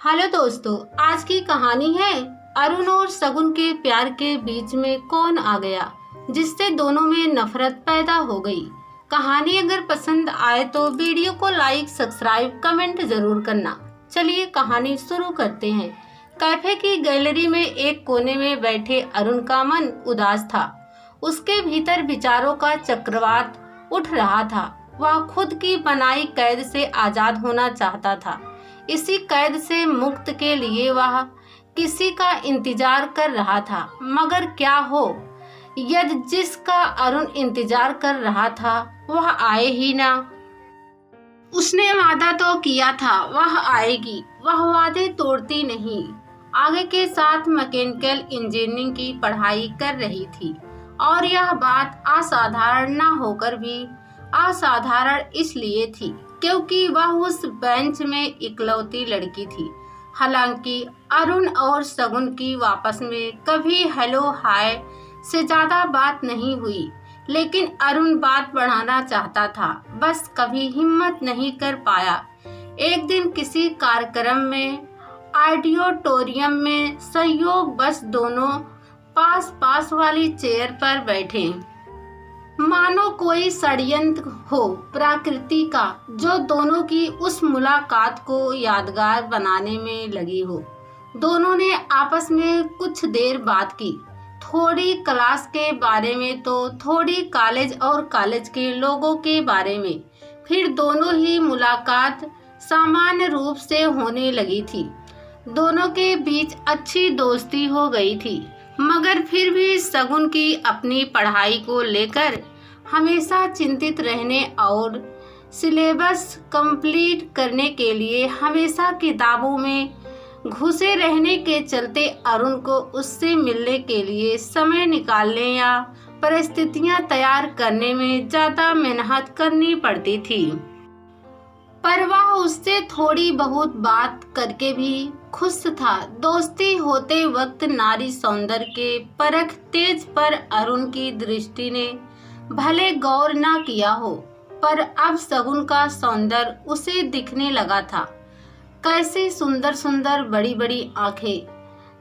Hello दोस्तों, आज की कहानी है अरुण और शगुन के प्यार के बीच में कौन आ गया, जिससे दोनों में नफरत पैदा हो गई। कहानी अगर पसंद आए तो वीडियो को लाइक, सब्सक्राइब, कमेंट जरूर करना। चलिए कहानी शुरू करते हैं। कैफे की गैलरी में एक कोने में बैठे अरुण का मन उदास था। उसके भीतर विचारों का चक्रवात उठ रहा था। वह खुद की बनाई कैद से आजाद होना चाहता था। इसी कैद से मुक्त के लिए वह किसी का इंतजार कर रहा था, मगर क्या हो यदि जिसका अरुण इंतजार कर रहा था वह आए ही ना। उसने वादा तो किया था वह आएगी, वह वादे तोड़ती नहीं। आगे के साथ मैकेनिकल इंजीनियरिंग की पढ़ाई कर रही थी और यह बात असाधारण न होकर भी असाधारण इसलिए थी क्योंकि वह उस बेंच में इकलौती लड़की थी। हालांकि अरुण और शगुन की आपस में कभी हेलो हाय से ज्यादा बात नहीं हुई, लेकिन अरुण बात बढ़ाना चाहता था, बस कभी हिम्मत नहीं कर पाया। एक दिन किसी कार्यक्रम में ऑडिटोरियम में संयोग बस दोनों पास पास वाली चेयर पर बैठे, मानो कोई षड्यंत्र हो प्रकृति का जो दोनों की उस मुलाकात को यादगार बनाने में लगी हो। दोनों ने आपस में कुछ देर बात की, थोड़ी क्लास के बारे में तो थोड़ी कॉलेज और कॉलेज के लोगों के बारे में। फिर दोनों ही मुलाकात सामान्य रूप से होने लगी थी। दोनों के बीच अच्छी दोस्ती हो गई थी, मगर फिर भी शगुन की अपनी पढ़ाई को लेकर हमेशा चिंतित रहने और सिलेबस कंप्लीट करने के लिए हमेशा किताबों में घुसे रहने के चलते अरुण को उससे मिलने के लिए समय निकालने या परिस्थितियां तैयार करने में ज्यादा मेहनत करनी पड़ती थी। पर वह उससे थोड़ी बहुत बात करके भी खुश था। दोस्ती होते वक्त नारी सौंदर्य के परख तेज पर अरुण की दृष्टि ने भले गौर न किया हो, पर अब शगुन का सौंदर्य उसे दिखने लगा था। कैसी सुंदर सुंदर बड़ी बड़ी आंखें,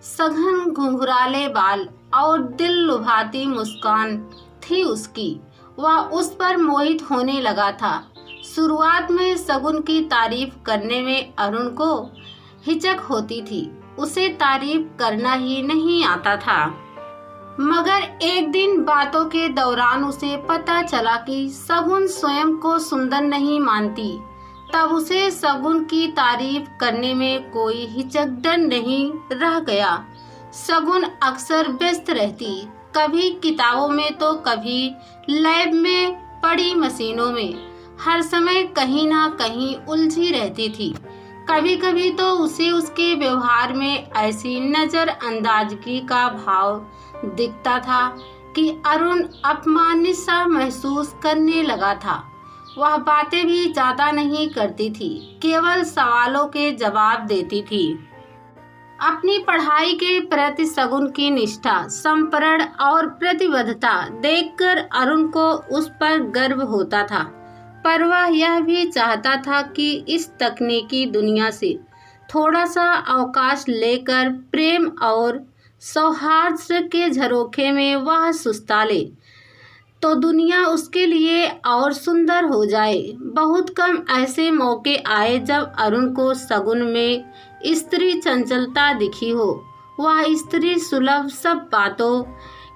सघन घुंघराले बाल और दिल लुभाती मुस्कान थी उसकी। वह उस पर मोहित होने लगा था। शुरुआत में शगुन की तारीफ करने में अरुण को हिचक होती थी, उसे तारीफ करना ही नहीं आता था। मगर एक दिन बातों के दौरान उसे पता चला कि शगुन स्वयं को सुंदर नहीं मानती। तब उसे शगुन की तारीफ करने में कोई हिचक डर नहीं रह गया। शगुन अक्सर व्यस्त रहती, कभी किताबों में तो कभी लैब में पड़ी मशीनों में, हर समय कहीं ना कहीं उलझी रहती थी। कभी कभी तो उसे उसके व्यवहार में ऐसी नजरअंदाजगी का भाव दिखता था कि अरुण अपमानित सा महसूस करने लगा था। वह बातें भी ज्यादा नहीं करती थी, केवल सवालों के जवाब देती थी। अपनी पढ़ाई के प्रति शगुन की निष्ठा, समर्पण और प्रतिबद्धता देखकर अरुण को उस पर गर्व होता था। पर वह यह भी चाहता था कि इस तकनीकी दुनिया से थोड़ा सा अवकाश लेकर प्रेम और सौहार्द के झरोखे में वह सुस्ता ले तो दुनिया उसके लिए और सुंदर हो जाए। बहुत कम ऐसे मौके आए जब अरुण को शगुन में स्त्री चंचलता दिखी हो। वह स्त्री सुलभ सब बातों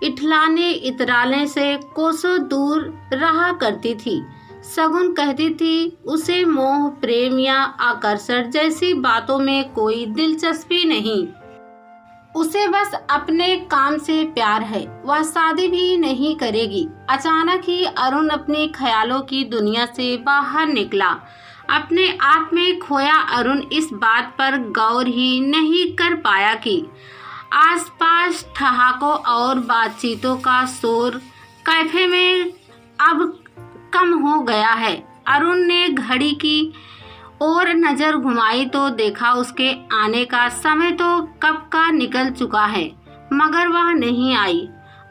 इठलाने इतराने से कोसों दूर रहा करती थी। शगुन कहती थी उसे मोह, प्रेम या आकर्षण जैसी बातों में कोई दिलचस्पी नहीं, उसे बस अपने काम से प्यार है, वह शादी भी नहीं करेगी। अचानक ही अरुण अपने ख्यालों की दुनिया से बाहर निकला। अपने आप में खोया अरुण इस बात पर गौर ही नहीं कर पाया कि आसपास ठहाकों और बातचीतों का शोर कैफे में अब कम हो गया है। अरुण ने घड़ी की और नजर घुमाई तो देखा उसके आने का समय तो कब का निकल चुका है, मगर वह नहीं आई।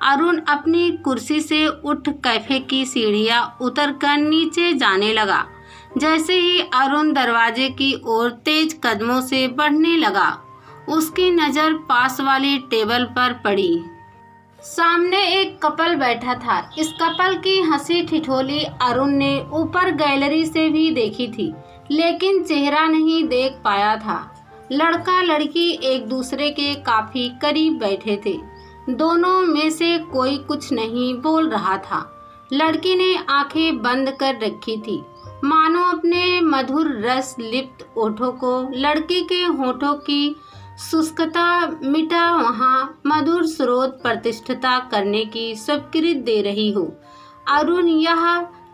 अरुण अपनी कुर्सी से उठ कैफे की सीढ़ियां उतरकर नीचे जाने लगा। जैसे ही अरुण दरवाजे की ओर तेज कदमों से बढ़ने लगा, उसकी नज़र पास वाली टेबल पर पड़ी। सामने एक कपल बैठा था। इस कपल की हंसी ठिठोली अरुण ने ऊपर गैलरी से भी देखी थी, लेकिन चेहरा नहीं देख पाया था। लड़का लड़की एक दूसरे के काफी करीब बैठे थे। दोनों में से कोई कुछ नहीं बोल रहा था। लड़की ने आंखें बंद कर रखी थी, मानो अपने मधुर रस लिप्त ओठों को लड़की के होठों की शुष्कता मिटा वहाँ मधुर स्रोत प्रतिष्ठिता करने की स्वीकृति दे रही हो। अरुण यह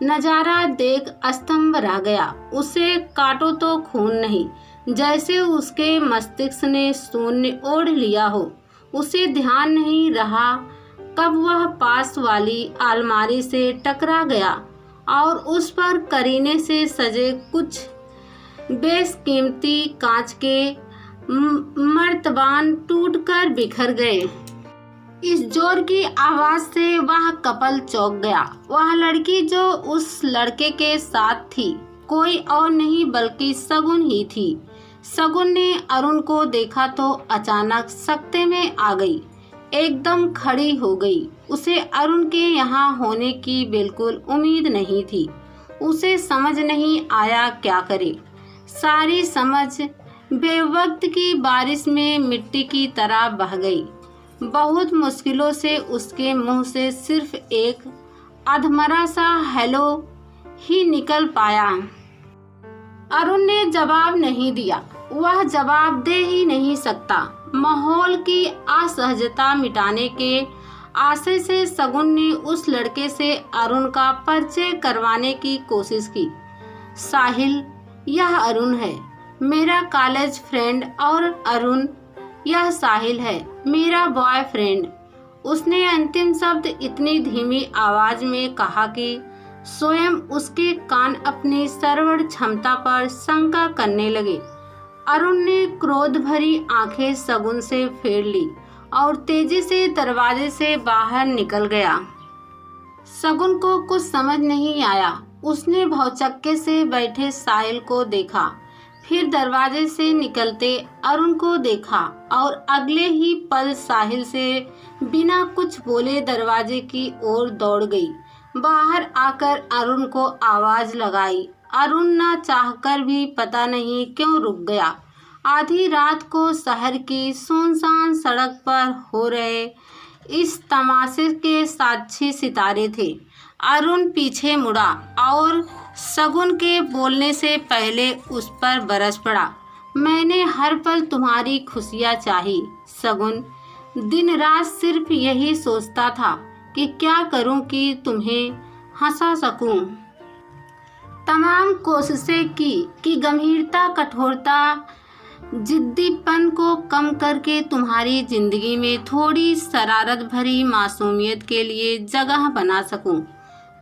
नजारा देख स्तंभ रह गया। उसे काटो तो खून नहीं, जैसे उसके मस्तिष्क ने शून्य ओढ़ लिया हो। उसे ध्यान नहीं रहा कब वह पास वाली अलमारी से टकरा गया और उस पर करीने से सजे कुछ बेशकीमती कांच के मर्तबान टूटकर बिखर गए। इस जोर की आवाज से वह कपल चौंक गया। वह लड़की जो उस लड़के के साथ थी कोई और नहीं बल्कि शगुन ही थी। शगुन ने अरुण को देखा तो अचानक सकते में आ गई, एकदम खड़ी हो गई। उसे अरुण के यहाँ होने की बिल्कुल उम्मीद नहीं थी। उसे समझ नहीं आया क्या करे। सारी समझ बेवक्त की बारिश में मिट्टी की तरह बह गई। बहुत मुश्किलों से उसके मुंह से सिर्फ एक अधमरा सा हेलो ही निकल पाया। अरुण ने जवाब नहीं दिया। वह जवाब दे ही नहीं सकता। माहौल की असहजता मिटाने के आशय से शगुन ने उस लड़के से अरुण का परिचय करवाने की कोशिश की। साहिल, यह अरुण है, मेरा कॉलेज फ्रेंड, और अरुण, यह साहिल है, मेरा बॉयफ्रेंड। उसने अंतिम शब्द इतनी धीमी आवाज में कहा कि स्वयं उसके कान अपनी श्रवण क्षमता पर शंका करने लगे। अरुण ने क्रोध भरी आंखें शगुन से फेर ली और तेजी से दरवाजे से बाहर निकल गया। शगुन को कुछ समझ नहीं आया। उसने भौचक्के से बैठे साहिल को देखा, फिर दरवाजे से निकलते अरुण को देखा और अगले ही पल साहिल से बिना कुछ बोले दरवाजे की ओर दौड़ गई। बाहर आकर अरुण को आवाज लगाई। अरुण न चाहकर भी पता नहीं क्यों रुक गया। आधी रात को शहर की सुनसान सड़क पर हो रहे इस तमाशे के साक्षी सितारे थे। अरुण पीछे मुड़ा और शगुन के बोलने से पहले उस पर बरस पड़ा। मैंने हर पल तुम्हारी खुशियाँ चाही शगुन। दिन रात सिर्फ यही सोचता था कि क्या करूं कि तुम्हें हंसा सकूं। तमाम कोशिशें की कि गंभीरता, कठोरता, जिद्दीपन को कम करके तुम्हारी जिंदगी में थोड़ी शरारत भरी मासूमियत के लिए जगह बना सकूं।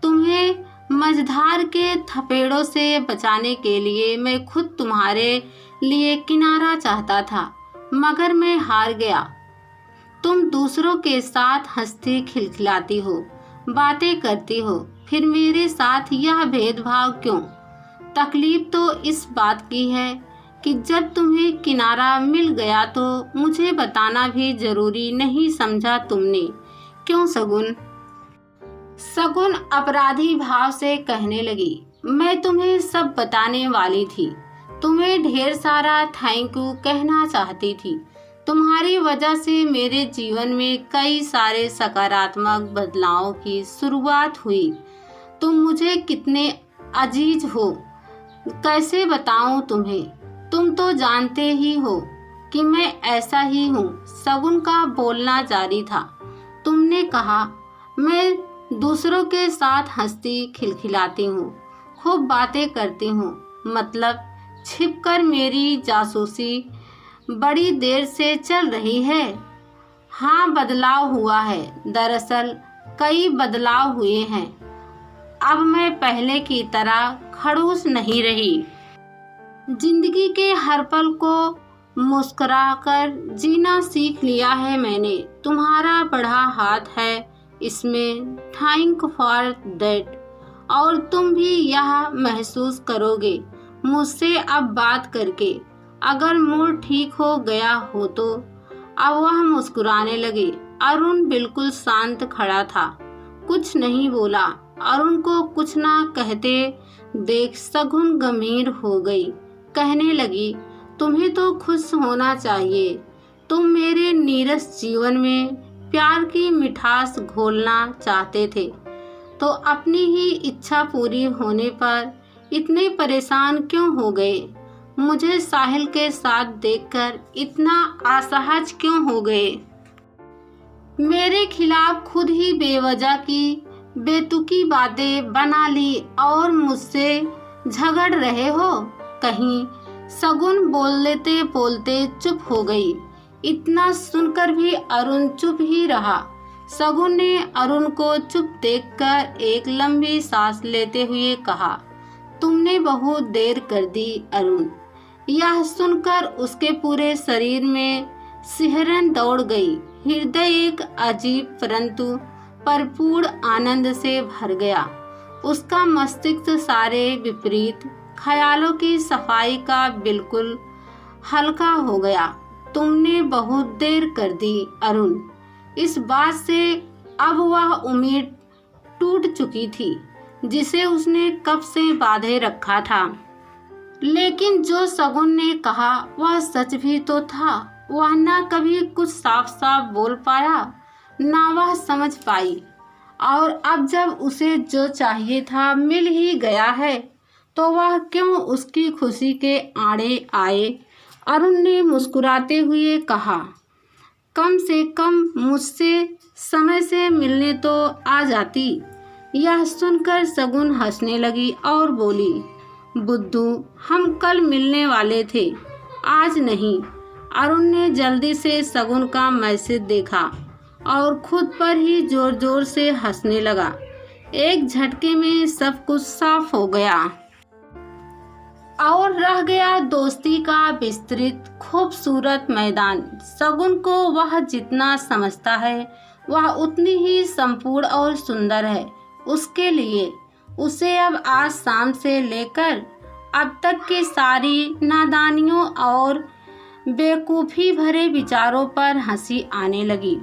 तुम्हें मझधार के थपेड़ों से बचाने के लिए मैं खुद तुम्हारे लिए किनारा चाहता था, मगर मैं हार गया। तुम दूसरों के साथ हंसती खिलखिलाती हो, बातें करती हो, फिर मेरे साथ यह भेदभाव क्यों? तकलीफ तो इस बात की है कि जब तुम्हें किनारा मिल गया तो मुझे बताना भी जरूरी नहीं समझा तुमने, क्यों शगुन? शगुन अपराधी भाव से कहने लगी, मैं तुम्हें सब बताने वाली थी। तुम्हें ढेर सारा थैंक यू कहना चाहती थी। तुम्हारी वजह से मेरे जीवन में कई सारे सकारात्मक बदलावों की शुरुआत हुई। तुम मुझे कितने अजीज हो, कैसे बताऊं तुम्हें? तुम तो जानते ही हो कि मैं ऐसा ही हूँ। शगुन का बोलना जारी था। तुमने कहा मैं दूसरों के साथ हंसती खिलखिलाती हूँ, खूब बातें करती हूँ, मतलब छिपकर मेरी जासूसी बड़ी देर से चल रही है। हाँ, बदलाव हुआ है। दरअसल कई बदलाव हुए हैं। अब मैं पहले की तरह खड़ूस नहीं रही। जिंदगी के हर पल को मुस्कुराकर जीना सीख लिया है मैंने। तुम्हारा बढ़ा हाथ है इसमें, थैंक फॉर दैट। और तुम भी यह महसूस करोगे मुझसे अब बात करके। अगर मूड ठीक हो गया हो तो। अब वह मुस्कुराने लगे। अरुण बिल्कुल शांत खड़ा था, कुछ नहीं बोला। अरुण को कुछ ना कहते देख शगुन गंभीर हो गई। कहने लगी, तुम्हें तो खुश होना चाहिए। तुम मेरे नीरस जीवन में प्यार की मिठास घोलना चाहते थे, तो अपनी ही इच्छा पूरी होने पर इतने परेशान क्यों हो गए? मुझे साहिल के साथ देखकर इतना असहज क्यों हो गए? मेरे खिलाफ खुद ही बेवजह की बेतुकी बातें बना ली और मुझसे झगड़ रहे हो कहीं? शगुन बोलते बोलते चुप हो गई। इतना सुनकर भी अरुण चुप ही रहा। शगुन ने अरुण को चुप देखकर एक लंबी सांस लेते हुए कहा, तुमने बहुत देर कर दी अरुण। यह सुनकर उसके पूरे शरीर में सिहरन दौड़ गई। हृदय एक अजीब परंतु भरपूर आनंद से भर गया। उसका मस्तिष्क सारे विपरीत ख्यालों की सफाई का बिल्कुल हल्का हो गया। तुमने बहुत देर कर दी अरुण। इस बात से अब वह उम्मीद टूट चुकी थी जिसे उसने कब से बांधे रखा था। लेकिन जो शगुन ने कहा वह सच भी तो था। वह न कभी कुछ साफ साफ बोल पाया, ना वह समझ पाई। और अब जब उसे जो चाहिए था मिल ही गया है, तो वह क्यों उसकी खुशी के आड़े आए? अरुण ने मुस्कुराते हुए कहा, कम से कम मुझसे समय से मिलने तो आ जाती। यह सुनकर शगुन हंसने लगी और बोली, बुद्धू, हम कल मिलने वाले थे, आज नहीं। अरुण ने जल्दी से शगुन का मैसेज देखा और खुद पर ही जोर जोर से हंसने लगा। एक झटके में सब कुछ साफ हो गया और रह गया दोस्ती का विस्तृत खूबसूरत मैदान। शगुन को वह जितना समझता है वह उतनी ही संपूर्ण और सुंदर है। उसके लिए उसे अब आज शाम से लेकर अब तक की सारी नादानियों और बेवकूफ़ी भरे विचारों पर हंसी आने लगी।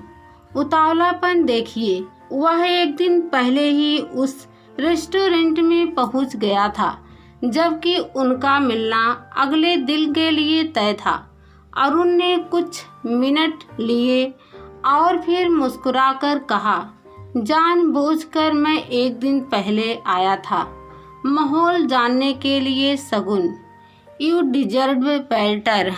उतावलापन देखिए, वह एक दिन पहले ही उस रेस्टोरेंट में पहुंच गया था, जबकि उनका मिलना अगले दिन के लिए तय था। अरुण ने कुछ मिनट लिए और फिर मुस्कुराकर कहा, जानबूझकर मैं एक दिन पहले आया था माहौल जानने के लिए शगुन। You deserve better.